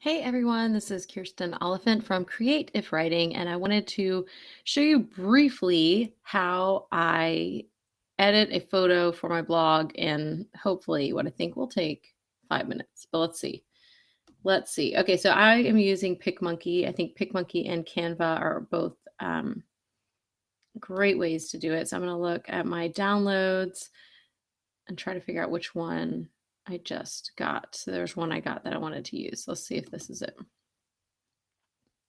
Hey everyone, this is Kirsten Oliphant from Create If Writing, and I wanted to show you briefly how I edit a photo for my blog and hopefully what I think will take 5 minutes, but let's see. Let's see. Okay, so I am using Picmonkey. I think Picmonkey and Canva are both great ways to do it. So I'm going to look at my downloads and try to figure out which one I just got. So there's one I got that I wanted to use. Let's see if this is it.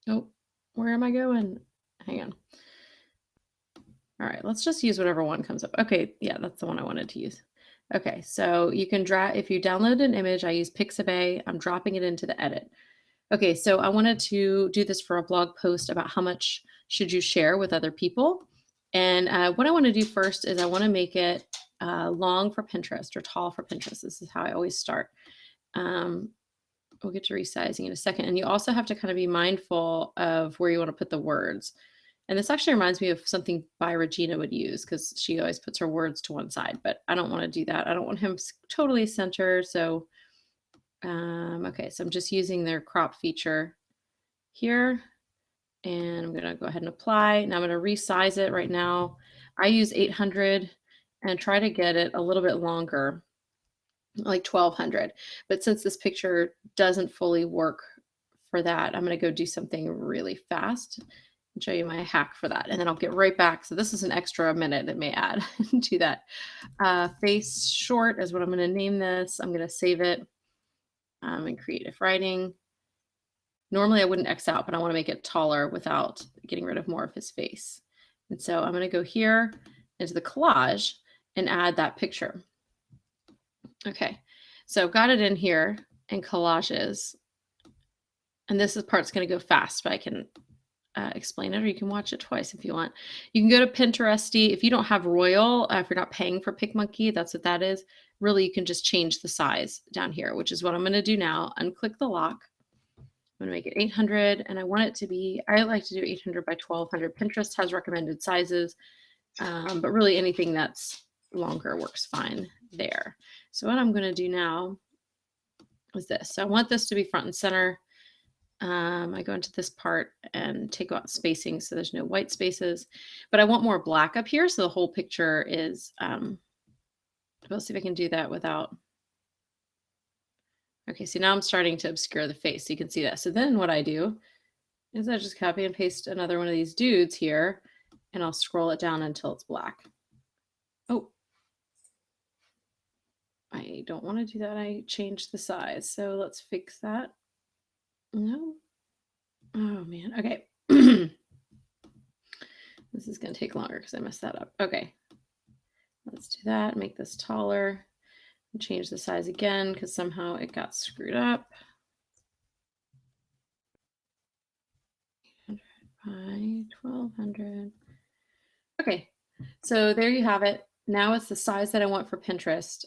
Oh, where am I going? Hang on. All right, let's just use whatever one comes up. Okay, yeah, that's the one I wanted to use. Okay, so you can drag, if you download an image, I use Pixabay, I'm dropping it into the edit. Okay, so I wanted to do this for a blog post about how much should you share with other people. And what I want to do first is I want to make it long for Pinterest or tall for Pinterest. This is how I always start. We'll get to resizing in a second. And you also have to kind of be mindful of where you want to put the words. And this actually reminds me of something by Regina would use because she always puts her words to one side, but I don't want to do that. I don't want him totally center. So, okay, so I'm just using their crop feature here and I'm going to go ahead and apply. Now I'm going to resize it right now. I use 800 and try to get it a little bit longer, like 1200. But since this picture doesn't fully work for that, I'm going to go do something really fast and show you my hack for that. And then I'll get right back. So this is an extra minute that may add to that. Face short is what I'm going to name this. I'm going to save it in Creative Writing. Normally I wouldn't X out, but I want to make it taller without getting rid of more of his face. And so I'm going to go here into the collage and add that picture. Okay, so I've got it in here in collages. And this part's going to go fast, but I can explain it, or you can watch it twice if you want. You can go to Pinteresty. If you don't have Royal, if you're not paying for Picmonkey, that's what that is. Really, you can just change the size down here, which is what I'm going to do now. Unclick the lock. I'm going to make it 800, and I want it to be, I like to do 800 by 1200. Pinterest has recommended sizes, but really anything that's longer works fine there. So what I'm going to do now is this. So I want this to be front and center. I go into this part and take out spacing so there's no white spaces, but I want more black up here so the whole picture is, let's see if I can do that without, okay, so now I'm starting to obscure the face so you can see that. So then what I do is I just copy and paste another one of these dudes here and I'll scroll it down until it's black. Oh, I don't want to do that. I changed the size. So let's fix that. No. Oh man. Okay. This is going to take longer because I messed that up. Okay. Let's do that. Make this taller. And change the size again because somehow it got screwed up. 800 by 1200. Okay. So there you have it. Now it's the size that I want for Pinterest.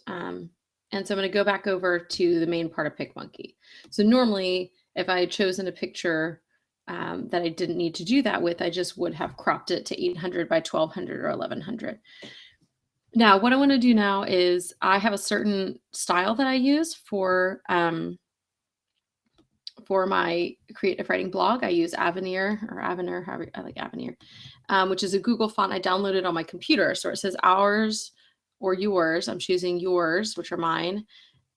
And so I'm going to go back over to the main part of Picmonkey. So normally, if I had chosen a picture that I didn't need to do that with, I just would have cropped it to 800 by 1200 or 1100. Now, what I want to do now is I have a certain style that I use for my creative writing blog. I use Avenir, however I like Avenir, which is a Google font I downloaded on my computer. So it says ours or yours. I'm choosing yours, which are mine.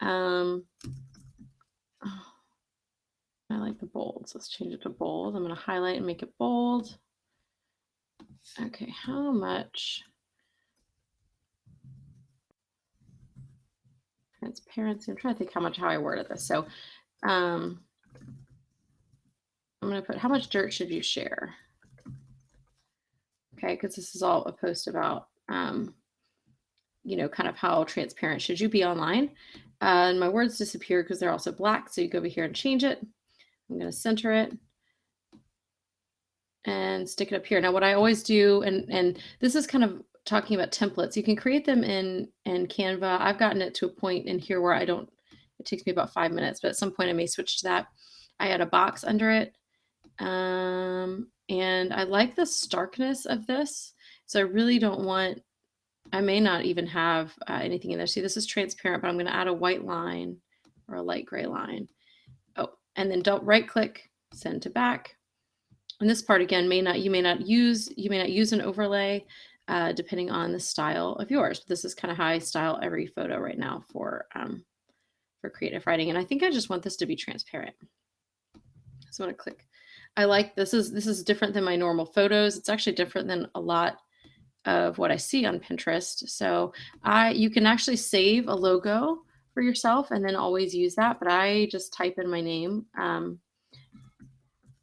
I like the bold. So let's change it to bold. I'm going to highlight and make it bold. Okay, how much transparency? I'm trying to think how I worded this. So I'm going to put how much dirt should you share? Okay, because this is all a post about, you know, kind of how transparent should you be online. And my words disappear because they're also black. So you go over here and change it. I'm going to center it and stick it up here. Now, what I always do, and this is kind of talking about templates, you can create them in Canva. I've gotten it to a point in here where I don't, it takes me about 5 minutes, but at some point I may switch to that. I add a box under it. And I like the starkness of this. So I really don't want, I may not even have anything in there. See, this is transparent, but I'm going to add a white line or a light gray line. Oh, and then don't right click, send to back. And this part again you may not use an overlay depending on the style of yours. But this is kind of how I style every photo right now for creative writing. And I think I just want this to be transparent. So I'm going to click. I like this is different than my normal photos. It's actually different than a lot of what I see on Pinterest. So you can actually save a logo for yourself and then always use that. But I just type in my name.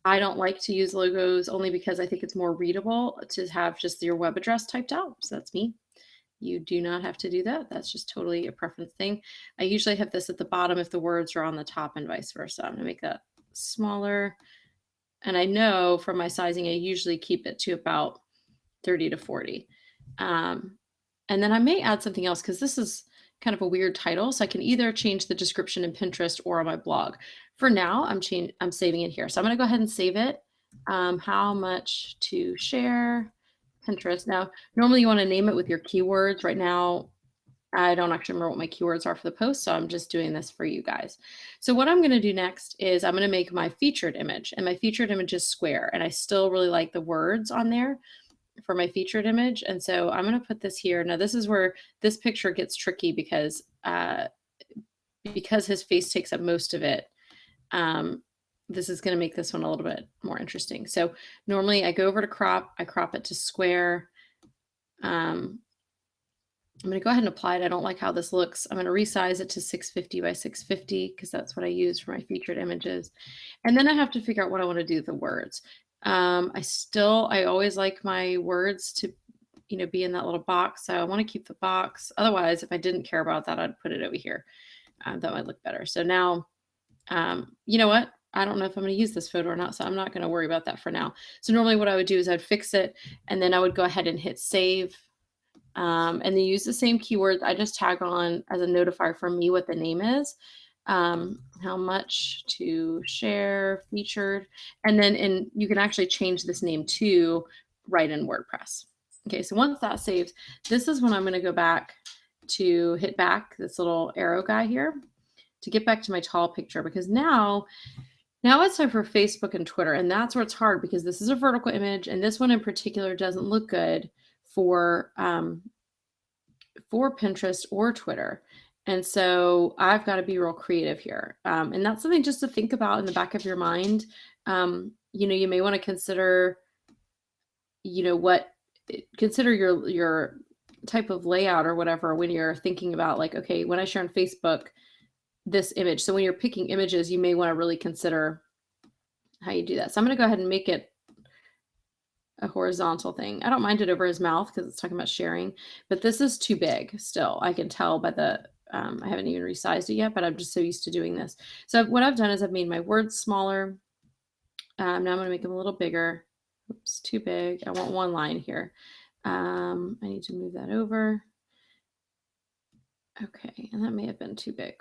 I don't like to use logos only because I think it's more readable to have just your web address typed out. So that's me. You do not have to do that. That's just totally a preference thing. I usually have this at the bottom if the words are on the top and vice versa. I'm going to make that smaller. And I know from my sizing, I usually keep it to about 30 to 40. And then I may add something else because this is kind of a weird title. So I can either change the description in Pinterest or on my blog. For now, I'm saving it here. So I'm going to go ahead and save it. How much to share Pinterest. Now, normally you want to name it with your keywords. Right now, I don't actually remember what my keywords are for the post, so I'm just doing this for you guys. So what I'm going to do next is I'm going to make my featured image, and my featured image is square, and I still really like the words on there for my featured image. And so I'm going to put this here. Now this is where this picture gets tricky because his face takes up most of it. This is going to make this one a little bit more interesting. So normally I go over to crop, I crop it to square. I'm going to go ahead and apply it. I don't like how this looks. I'm going to resize it to 650 by 650 because that's what I use for my featured images. And then I have to figure out what I want to do with the words. I always like my words to, be in that little box. So I want to keep the box. Otherwise, if I didn't care about that, I'd put it over here. That might look better. So now, you know what? I don't know if I'm going to use this photo or not, so I'm not going to worry about that for now. So normally what I would do is I'd fix it, and then I would go ahead and hit save, and then use the same keywords. I just tag on as a notifier for me what the name is, how much to share, featured, and then you can actually change this name to write in WordPress. Okay, so once that saves, this is when I'm going to go back to hit back, this little arrow guy here, to get back to my tall picture, because now it's time for Facebook and Twitter, and that's where it's hard because this is a vertical image, and this one in particular doesn't look good for Pinterest or Twitter. And so I've got to be real creative here. And that's something just to think about in the back of your mind. You may want to consider, consider your type of layout or whatever when you're thinking about, like, okay, when I share on Facebook, this image. So when you're picking images, you may want to really consider how you do that. So I'm going to go ahead and make it a horizontal thing. I don't mind it over his mouth because it's talking about sharing, but this is too big still. I can tell by the, I haven't even resized it yet, but I'm just so used to doing this. So what I've done is I've made my words smaller. Now I'm going to make them a little bigger. Oops, too big. I want one line here. I need to move that over. Okay, and that may have been too big,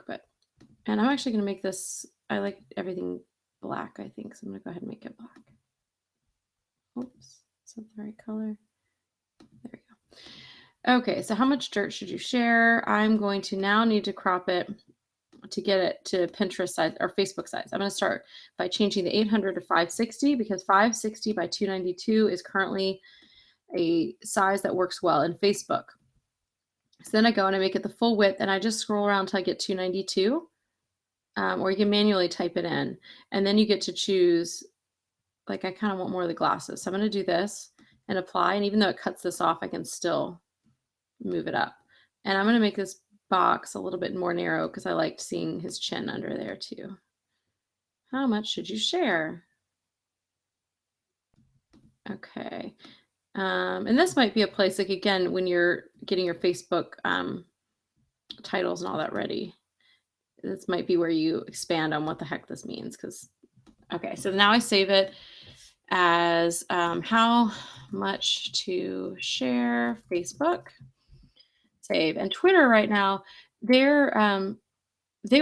and I'm actually going to make this, I like everything black, I think, so I'm going to go ahead and make it black. Oops, is that the right color? There we go. Okay, so how much dirt should you share? I'm going to now need to crop it to get it to Pinterest size or Facebook size. I'm going to start by changing the 800 to 560 because 560 by 292 is currently a size that works well in Facebook. So then I go and I make it the full width, and I just scroll around until I get 292. Or you can manually type it in, and then you get to choose, like, I kind of want more of the glasses. So I'm going to do this and apply. And even though it cuts this off, I can still move it up. And I'm going to make this box a little bit more narrow because I liked seeing his chin under there too. How much should you share? Okay. And this might be a place, like, again, when you're getting your Facebook titles and all that ready, this might be where you expand on what the heck this means. Okay, so now I save it as how much to share Facebook. Save. And Twitter right now, they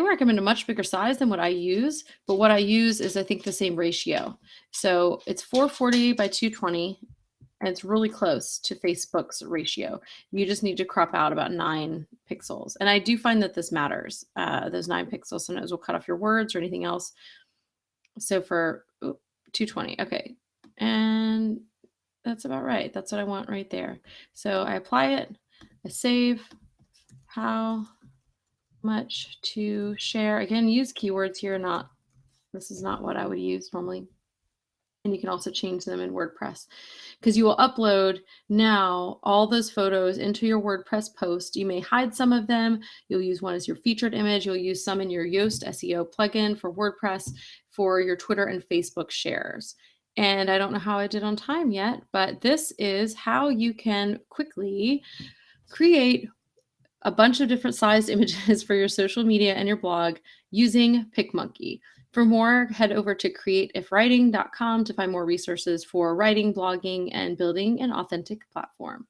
recommend a much bigger size than what I use, but what I use is, I think, the same ratio. So it's 440 by 220. And it's really close to Facebook's ratio. You just need to crop out about 9 pixels. And I do find that this matters. Those 9 pixels sometimes will cut off your words or anything else. So for 220, okay. And that's about right. That's what I want right there. So I apply it, I save, how much to share. Again, use keywords here, this is not what I would use normally. And you can also change them in WordPress because you will upload now all those photos into your WordPress post. You may hide some of them. You'll use one as your featured image. You'll use some in your Yoast SEO plugin for WordPress for your Twitter and Facebook shares. And I don't know how I did on time yet, but this is how you can quickly create a bunch of different sized images for your social media and your blog using Picmonkey. For more, head over to createifwriting.com to find more resources for writing, blogging, and building an authentic platform.